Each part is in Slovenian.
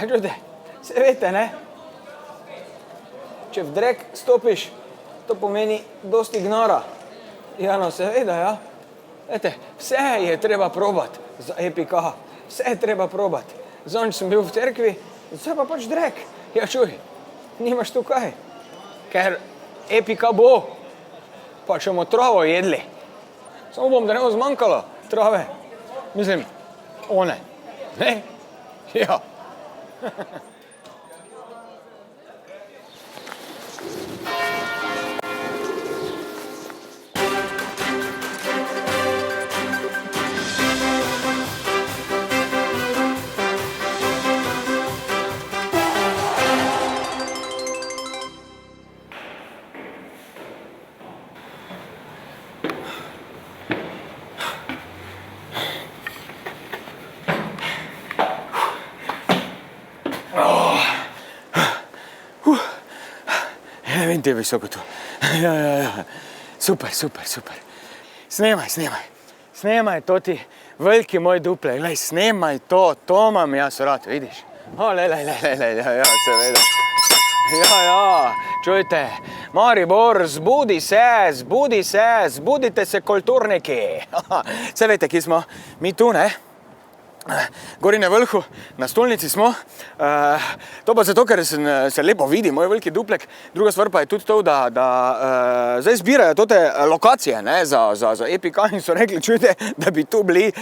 čujte, se veste, ne? Če v drek stopiš, to pomeni dosti gnara. Ja, no, seveda, ja. Vete, vse je treba probati za EPK, vse je treba probati. Zadnjič sem bil v cerkvi, zdaj pa pač drek. Ja, čuj, nimaš tu kaj, ker EPK bo, pa če bomo travo jedli. Samo bom, da ne bo zmanjkalo trave. Mislim, one. Ne? Ja. Vem, te je visoko tu. Ja. Super. Snemaj to ti veliki moj duple. Glej, snemaj to imam jaz rad, vidiš? Ja, seveda. Ja, čujte, Maribor, zbudite se kulturniki. Saj veste, kje smo? Mi tu, ne? Gori na vrhu, na stolnici smo, to pa zato, ker se lepo vidi, moj veliki duplek. Druga stvar pa je tudi to, da zdaj zbirajo tote lokacije, ne, za EPK in so rekli, čujte, da bi tu bili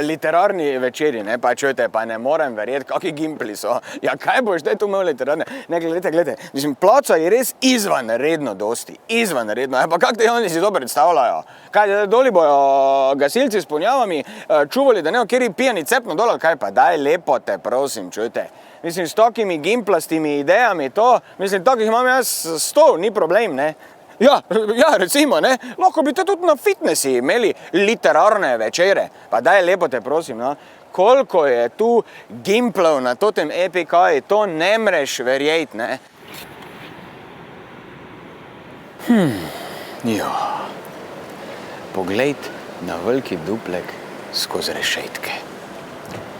literarni večeri, ne, pa čujte, pa ne morem verjeti, kakvi gimpli so. Ja, kaj boš zdaj tu imel literarne? Ne, gledajte, mislim, placa je res izvanredno dosti, izvanredno, pa kak te oni si to predstavljajo? Kaj, doli bojo gasilci s ponjavami čuvali, da ne, kjeri pijani cep dol, kaj pa, daj lepo te, prosim, čujte. Mislim, s takimi gimplastimi idejami to, mislim, takih imam jaz 100, ni problem, ne. Ja, recimo, ne, lahko bi te tudi na fitnessi imeli literarne večere, pa daj lepo te, prosim, no. Koliko je tu gimplov na totem EPK-ju, to ne mreš verjeti, ne. Jo, pogled na veliki duplek skozi rešetke.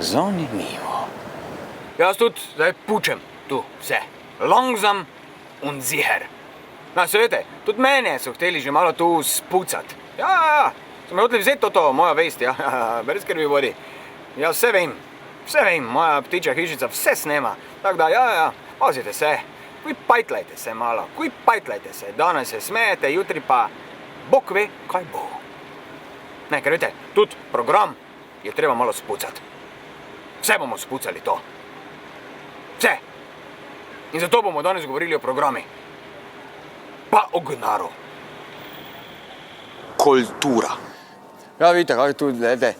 Zanimivo. Jaz tudi zdaj pučem tu vse. Langsam und sicher. No, se veste, tudi mene so hteli že malo tu spucati. Ja, so me hoteli vzeti to mojo vest, ja, brez skrbi vodi. Ja, vse vem, moja ptičja hišica vse snema. Tako da, ja, pazite se, pajtlajte se malo, danes se smejete, jutri pa Bog ve, kaj bo. Ne, ker veste, tudi program je treba malo spucati. Vse bomo spucali to. Vse. In zato bomo danes govorili o programi. Pa o gnaru. Kultura. Ja, vidite, kaj tu, gledajte,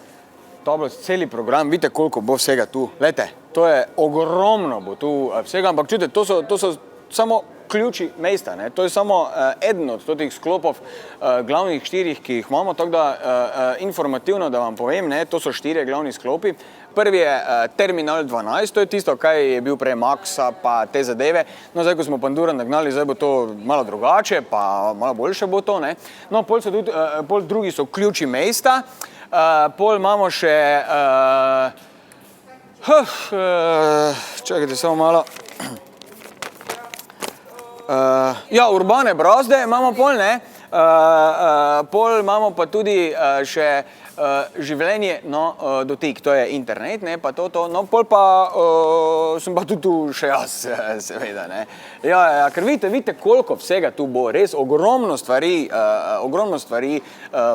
to bo celi program, vidite, koliko bo vsega tu. Gledajte, to je ogromno bo tu vsega, ampak čujte, to so samo ključi mesta, ne? To je samo eden od totih sklopov glavnih 4, ki jih imamo, tako da informativno, da vam povem, ne, to so 4 glavni sklopi. Prvi je Terminal 12, to je tisto, kaj je bil prej Maxa, pa te zadeve. No, zdaj, ko smo Pandura nagnali, zdaj bo to malo drugače, pa malo boljše bo to, ne. No, pol drugi so ključi mesta, pol imamo še, čakajte samo malo, ja, urbane brazde imamo pol, ne, pol imamo pa tudi še življenje, no, dotik, to je internet, ne, pa to, no, pol pa sem pa tudi tu še jaz, seveda, ne. Ja, ker vidite, koliko vsega tu bo, res ogromno stvari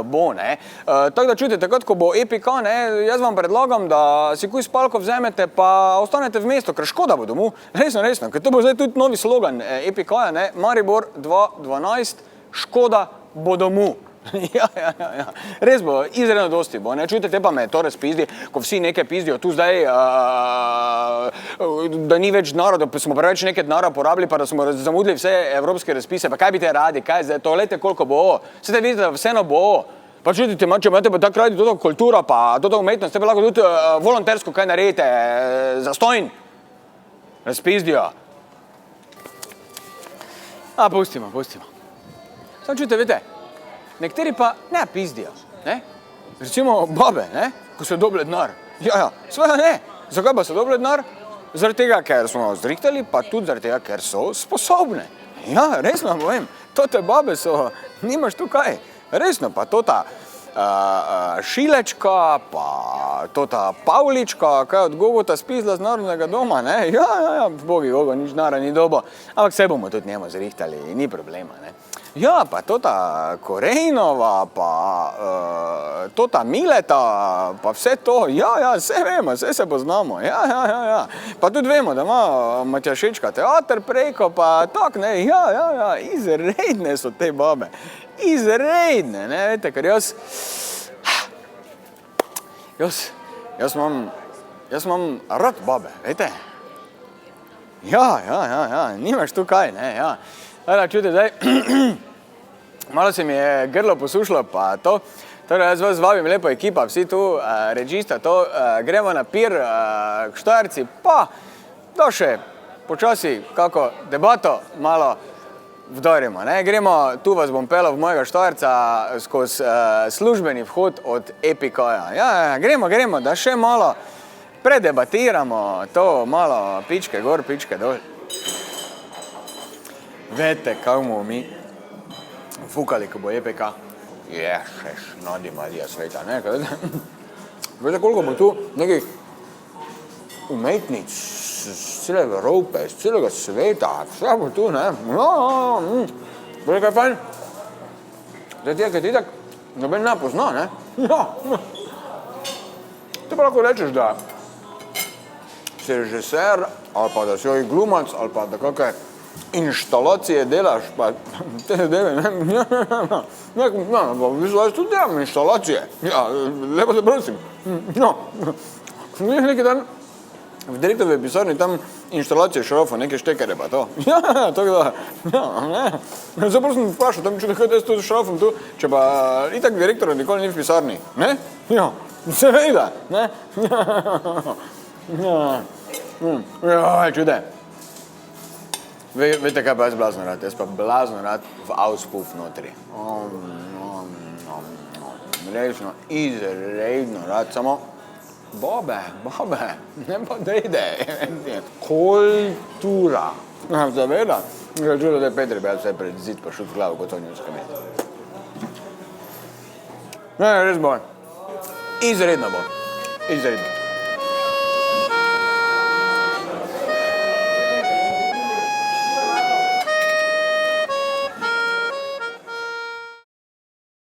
bo, ne. Tako da čujte, takrat, ko bo EPK, ne, jaz vam predlagam, da si kuj spalko vzemete, pa ostanete v mestu, ker škoda bo domu, resno, ker to bo zdaj tudi novi slogan EPK-ja, ne, Maribor 2012, škoda bo domu. Ja, res bo, izredno dosti bo, ne, čujte, te pa me to razpizdi, ko vsi nekaj pizdijo, tu zdaj, da ni več denara, da smo preveč nekaj denara porabili, pa da smo zamudili vse evropske razpise, pa kaj bi te radi, kaj zdaj, to lete koliko bo, se te vidite, da vseeno bo, pa čujte, če imate pa tako radi toto kulturo, pa toto umetnost, te pa lahko tudi volontersko kaj naredite, zastojn, razpizdijo. A, pustimo. Samo čujte, vidite, nekateri pa ne pizdijo, ne? Recimo babe, ne? Ko so dobile denar. Ja, seveda ne. Zakaj pa so dobile denar? zaradi tega, ker smo zrihtali, pa tudi zaradi tega, ker so sposobne. Ja, resno povem, tote babe so, nimaš tu kaj, resno, pa tota Šilečka, pa tota Pavlička, kaj od Gogota spizla z Narodnega doma, ne? Ja, bogi Gogo, nič nara ni dobo, ampak vse bomo tudi njemu zrihtali, ni problema, ne? Ja, pa tota Korejnova, pa tota Mileta, pa vse to, ja, vse vemo, vse se poznamo, ja. Pa tudi vemo, da ima Matjašečka teater preko, pa tak, ne, ja, izredne so te babe, izredne, ne, vete, ker jaz imam rad babe, vete. Ja, nimaš tu kaj, ne, ja. Čujte, zdaj, malo se mi je grlo posušilo, pa to, torej jaz vas vabim, lepo ekipa, vsi tu, režista, to, gremo na pir k Štajerci, pa da še počasi kako debato malo vdorimo, ne, gremo, tu vas bom pelal v mojega Štajerca skozi službeni vhod od Epikoja, ja, gremo, da še malo predebatiramo to, malo pičke gor, pičke dol. Vete, kako bomo mi fukali, ko bo EPK? Ješeš, nadi Marija sveta, ne? Vete, koliko bo tu nekih umetnic z cele Evrope, z celega sveta, vse bo tu, ne? Vete, kaj je fajn? Zdaj tega, kaj ti tak noben ne pozna, ne? Ja. Ti pa lahko rečeš, da si režiser, ali pa da si ovi glumac, ali pa da kakaj inštalacije delaš, pa te zadeve, ne, v bistvu jaz tudi delam inštalacije, ja, lepo te prosim, no, neki dan v direktorove pisarni tam inštalacije šrofa, neke štekere pa to, ja, tako da, ja, zdaj prosim vprašal, tam čude, kaj jaz tu s šrofom tu, če pa itak direktor nikoli ni v pisarni, ne, ja, seveda, ne, ja, čude. Vete, kaj pa jaz blazno rad? Jaz pa blazno rad v auspuff notri. Resno, izredno rad, samo babe, ne pa dejde. Kultura. Zaveda? Čudo, da je Petri bel vse pred zid pa šut v glavo, kot on njuska imeti. Ne, res bo. Izredno bo. Izredno.